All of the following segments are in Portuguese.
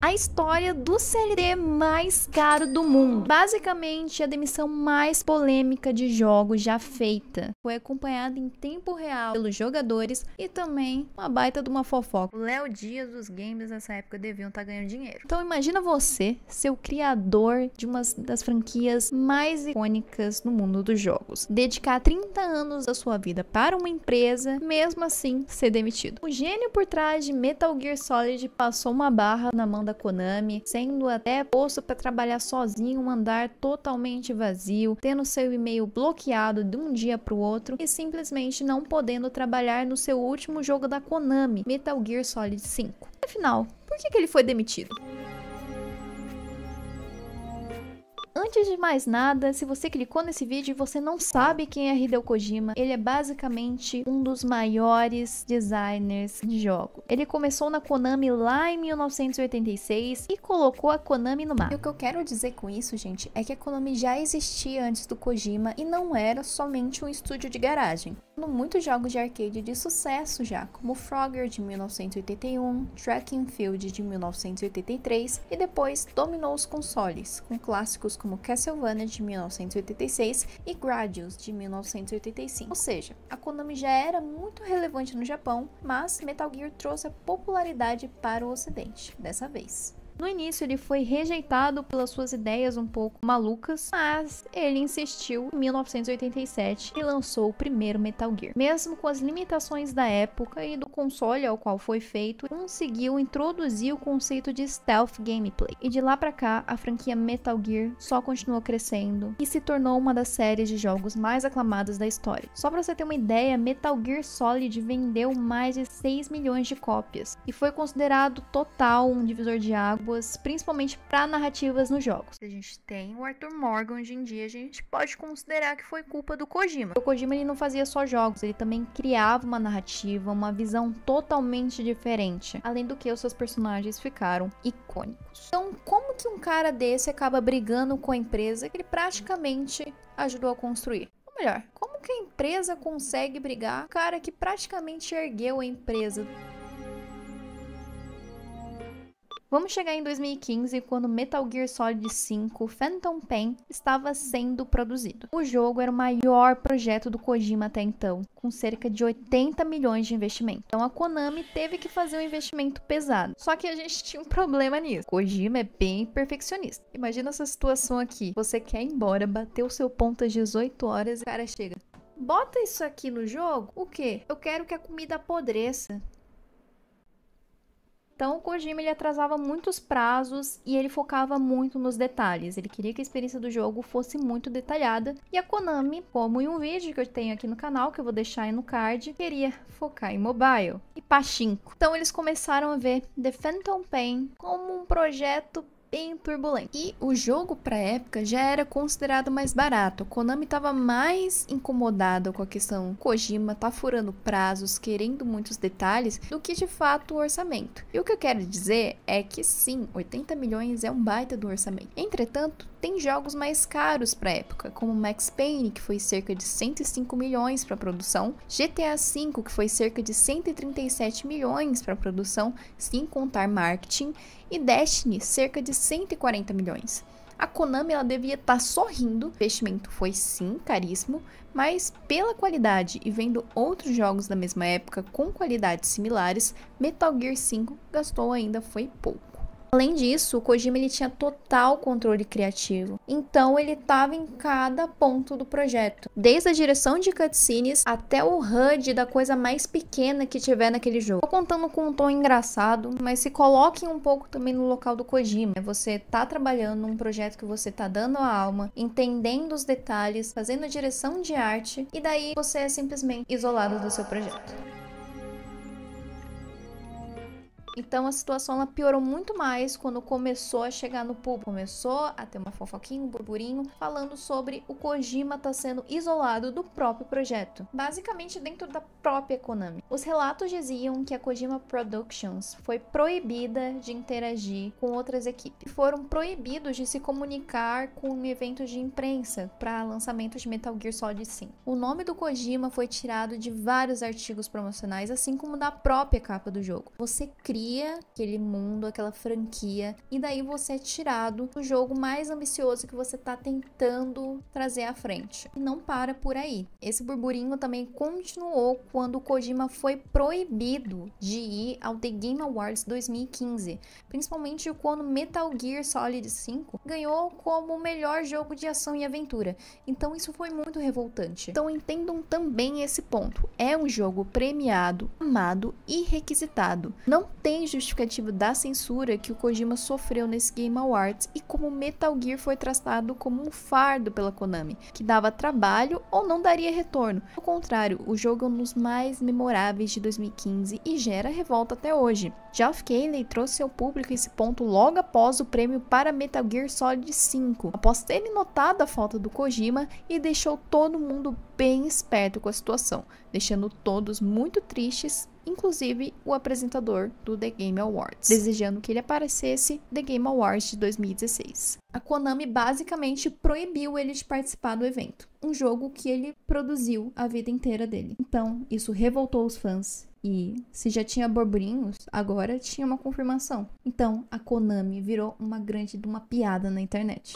A história do CLT mais caro do mundo. Basicamente, a demissão mais polêmica de jogos já feita. Foi acompanhada em tempo real pelos jogadores e também uma baita de uma fofoca. O Léo Dias dos games nessa época deviam estar ganhando dinheiro. Então imagina você ser o criador de uma das franquias mais icônicas no mundo dos jogos. Dedicar 30 anos da sua vida para uma empresa, mesmo assim ser demitido. O gênio por trás de Metal Gear Solid passou uma barra na mão da Konami, sendo até posto para trabalhar sozinho, um andar totalmente vazio, tendo seu e-mail bloqueado de um dia para o outro e simplesmente não podendo trabalhar no seu último jogo da Konami, Metal Gear Solid 5. Afinal, por que ele foi demitido? Antes de mais nada, se você clicou nesse vídeo e você não sabe quem é Hideo Kojima, ele é basicamente um dos maiores designers de jogo. Ele começou na Konami lá em 1986 e colocou a Konami no mapa. E o que eu quero dizer com isso, gente, é que a Konami já existia antes do Kojima e não era somente um estúdio de garagem. Muitos jogos de arcade de sucesso já, como Frogger de 1981, Track and Field de 1983 e depois dominou os consoles, com clássicos como Castlevania de 1986 e Gradius de 1985. Ou seja, a Konami já era muito relevante no Japão, mas Metal Gear trouxe a popularidade para o ocidente, dessa vez. No início ele foi rejeitado pelas suas ideias um pouco malucas, mas ele insistiu em 1987 e lançou o primeiro Metal Gear. Mesmo com as limitações da época e do console ao qual foi feito, conseguiu introduzir o conceito de stealth gameplay. E de lá pra cá, a franquia Metal Gear só continuou crescendo e se tornou uma das séries de jogos mais aclamadas da história. Só pra você ter uma ideia, Metal Gear Solid vendeu mais de 6 milhões de cópias e foi considerado total um divisor de águas, principalmente para narrativas nos jogos. A gente tem o Arthur Morgan hoje em dia, a gente pode considerar que foi culpa do Kojima. O Kojima ele não fazia só jogos, ele também criava uma narrativa, uma visão totalmente diferente. Além do que os seus personagens ficaram icônicos. Então, como que um cara desse acaba brigando com a empresa que ele praticamente ajudou a construir? Ou melhor, como que a empresa consegue brigar com o cara que praticamente ergueu a empresa? Vamos chegar em 2015, quando Metal Gear Solid 5 Phantom Pain estava sendo produzido. O jogo era o maior projeto do Kojima até então, com cerca de 80 milhões de investimento. Então a Konami teve que fazer um investimento pesado. Só que a gente tinha um problema nisso. Kojima é bem perfeccionista. Imagina essa situação aqui. Você quer ir embora, bater o seu ponto às 18 horas e o cara chega. Bota isso aqui no jogo? O quê? Eu quero que a comida apodreça. Então o Kojima ele atrasava muitos prazos e ele focava muito nos detalhes. Ele queria que a experiência do jogo fosse muito detalhada. E a Konami, como em um vídeo que eu tenho aqui no canal, que eu vou deixar aí no card, queria focar em mobile e pachinko. Então eles começaram a ver The Phantom Pain como um projeto bem turbulento. E o jogo pra época já era considerado mais barato. A Konami tava mais incomodada com a questão Kojima tá furando prazos, querendo muitos detalhes, do que de fato o orçamento. E o que eu quero dizer é que sim, 80 milhões é um baita do orçamento. Entretanto, tem jogos mais caros pra época, como Max Payne, que foi cerca de 105 milhões para produção, GTA V, que foi cerca de 137 milhões para produção, sem contar marketing, e Destiny, cerca de 140 milhões. A Konami ela devia estar sorrindo, o investimento foi sim caríssimo, mas pela qualidade e vendo outros jogos da mesma época com qualidades similares, Metal Gear 5 gastou ainda foi pouco. Além disso, o Kojima ele tinha total controle criativo, então ele estava em cada ponto do projeto, desde a direção de cutscenes até o HUD da coisa mais pequena que tiver naquele jogo. Tô contando com um tom engraçado, mas se coloquem um pouco também no local do Kojima. Você tá trabalhando num projeto que você tá dando a alma, entendendo os detalhes, fazendo a direção de arte, e daí você é simplesmente isolado do seu projeto. Então a situação ela piorou muito mais quando começou a chegar no público. Começou a ter uma fofoquinha, um burburinho, falando sobre o Kojima tá sendo isolado do próprio projeto. Basicamente dentro da própria Konami. Os relatos diziam que a Kojima Productions foi proibida de interagir com outras equipes. Foram proibidos de se comunicar com eventos de imprensa para lançamento de Metal Gear Solid 5. O nome do Kojima foi tirado de vários artigos promocionais, assim como da própria capa do jogo. Você cria cria aquele mundo, aquela franquia, e daí você é tirado do jogo mais ambicioso que você tá tentando trazer à frente. E não para por aí. Esse burburinho também continuou quando o Kojima foi proibido de ir ao The Game Awards 2015, principalmente quando Metal Gear Solid 5 ganhou como o melhor jogo de ação e aventura. Então isso foi muito revoltante. Então entendam também esse ponto. É um jogo premiado, amado e requisitado. Não tem justificativo da censura que o Kojima sofreu nesse Game Awards e como Metal Gear foi tratado como um fardo pela Konami, que dava trabalho ou não daria retorno. Ao contrário, o jogo é um dos mais memoráveis de 2015 e gera revolta até hoje. Geoff Keighley trouxe ao público esse ponto logo após o prêmio para Metal Gear Solid 5, após terem notado a falta do Kojima, e deixou todo mundo bem esperto com a situação, deixando todos muito tristes, inclusive o apresentador do The Game Awards, desejando que ele aparecesse no The Game Awards de 2016. A Konami basicamente proibiu ele de participar do evento, um jogo que ele produziu a vida inteira dele. Então, isso revoltou os fãs. E se já tinha burburinhos, agora tinha uma confirmação. Então, a Konami virou uma piada na internet.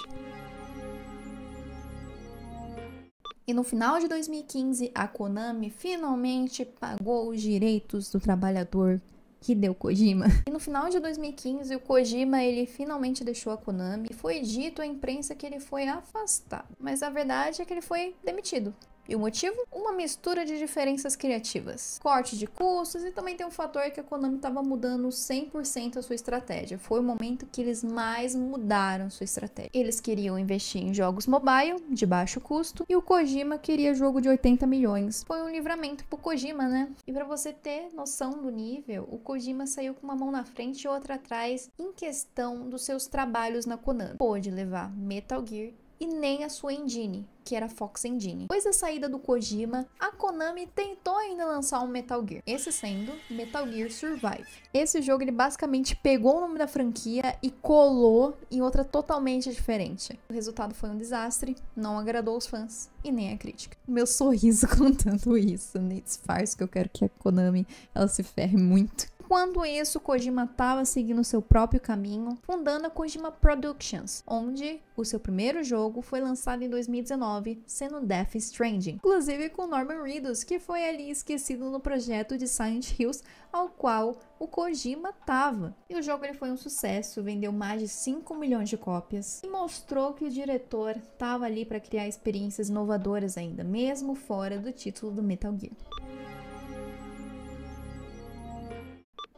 E no final de 2015, a Konami finalmente pagou os direitos do trabalhador Hideo Kojima. E no final de 2015, o Kojima, ele finalmente deixou a Konami e foi dito à imprensa que ele foi afastado. Mas a verdade é que ele foi demitido. E o motivo? Uma mistura de diferenças criativas, corte de custos, e também tem um fator que a Konami estava mudando 100% a sua estratégia. Foi o momento que eles mais mudaram sua estratégia. Eles queriam investir em jogos mobile, de baixo custo, e o Kojima queria jogo de 80 milhões. Foi um livramento pro Kojima, né? E pra você ter noção do nível, o Kojima saiu com uma mão na frente e outra atrás em questão dos seus trabalhos na Konami. Pôde levar Metal Gear e nem a sua engine, que era a Fox Engine. Depois da saída do Kojima, a Konami tentou ainda lançar um Metal Gear, esse sendo Metal Gear Survive. Esse jogo ele basicamente pegou o nome da franquia e colou em outra totalmente diferente. O resultado foi um desastre, não agradou os fãs e nem a crítica. Meu sorriso contando isso, nem disfarço que eu quero que a Konami ela se ferre muito. Enquanto isso, Kojima estava seguindo seu próprio caminho, fundando a Kojima Productions, onde o seu primeiro jogo foi lançado em 2019, sendo Death Stranding, inclusive com Norman Reedus, que foi ali esquecido no projeto de Silent Hills, ao qual o Kojima estava. E o jogo ele foi um sucesso, vendeu mais de 5 milhões de cópias e mostrou que o diretor estava ali para criar experiências inovadoras ainda, mesmo fora do título do Metal Gear.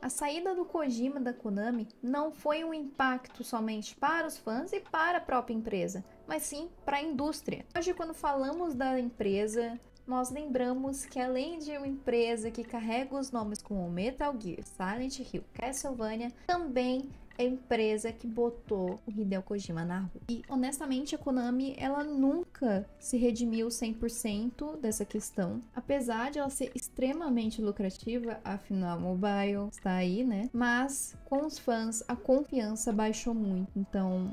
A saída do Kojima da Konami não foi um impacto somente para os fãs e para a própria empresa, mas sim para a indústria. Hoje, quando falamos da empresa, nós lembramos que além de uma empresa que carrega os nomes como Metal Gear, Silent Hill, Castlevania, também é a empresa que botou o Hideo Kojima na rua. E honestamente a Konami, ela nunca se redimiu 100% dessa questão, apesar de ela ser extremamente lucrativa, afinal mobile está aí, né? Mas com os fãs a confiança baixou muito, então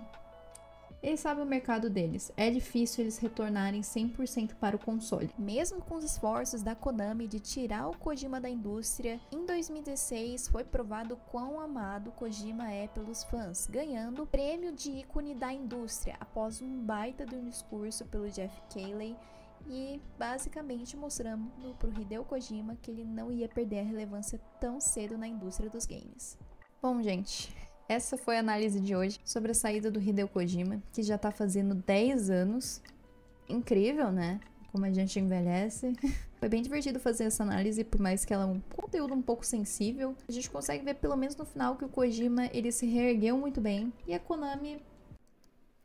eles sabem o mercado deles. É difícil eles retornarem 100% para o console. Mesmo com os esforços da Konami de tirar o Kojima da indústria, em 2016 foi provado quão amado Kojima é pelos fãs, ganhando o prêmio de ícone da indústria após um baita de um discurso pelo Geoff Keighley e basicamente mostrando pro Hideo Kojima que ele não ia perder a relevância tão cedo na indústria dos games. Bom, gente, essa foi a análise de hoje sobre a saída do Hideo Kojima, que já tá fazendo 10 anos. Incrível, né? Como a gente envelhece. Foi bem divertido fazer essa análise, por mais que ela é um conteúdo um pouco sensível. A gente consegue ver pelo menos no final que o Kojima, ele se reergueu muito bem. E a Konami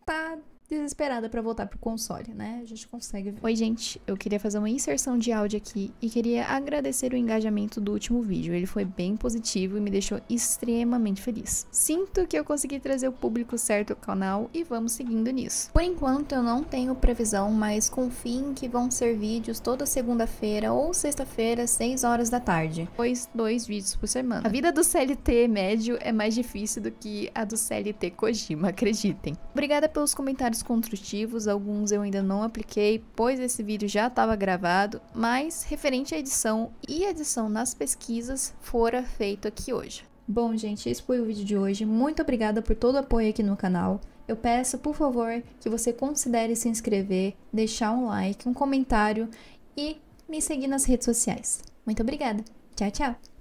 tá desesperada pra voltar pro console, né? A gente consegue ver. Oi, gente. Eu queria fazer uma inserção de áudio aqui e queria agradecer o engajamento do último vídeo. Ele foi bem positivo e me deixou extremamente feliz. Sinto que eu consegui trazer o público certo ao canal e vamos seguindo nisso. Por enquanto, eu não tenho previsão, mas confiem que vão ser vídeos toda segunda-feira ou sexta-feira, às 6 horas da tarde. Pois 2 vídeos por semana. A vida do CLT médio é mais difícil do que a do CLT Kojima, acreditem. Obrigada pelos comentários construtivos, alguns eu ainda não apliquei, pois esse vídeo já estava gravado, mas referente à edição e edição nas pesquisas fora feito aqui hoje. Bom, gente, esse foi o vídeo de hoje. Muito obrigada por todo o apoio aqui no canal. Eu peço, por favor, que você considere se inscrever, deixar um like, um comentário e me seguir nas redes sociais. Muito obrigada. Tchau, tchau!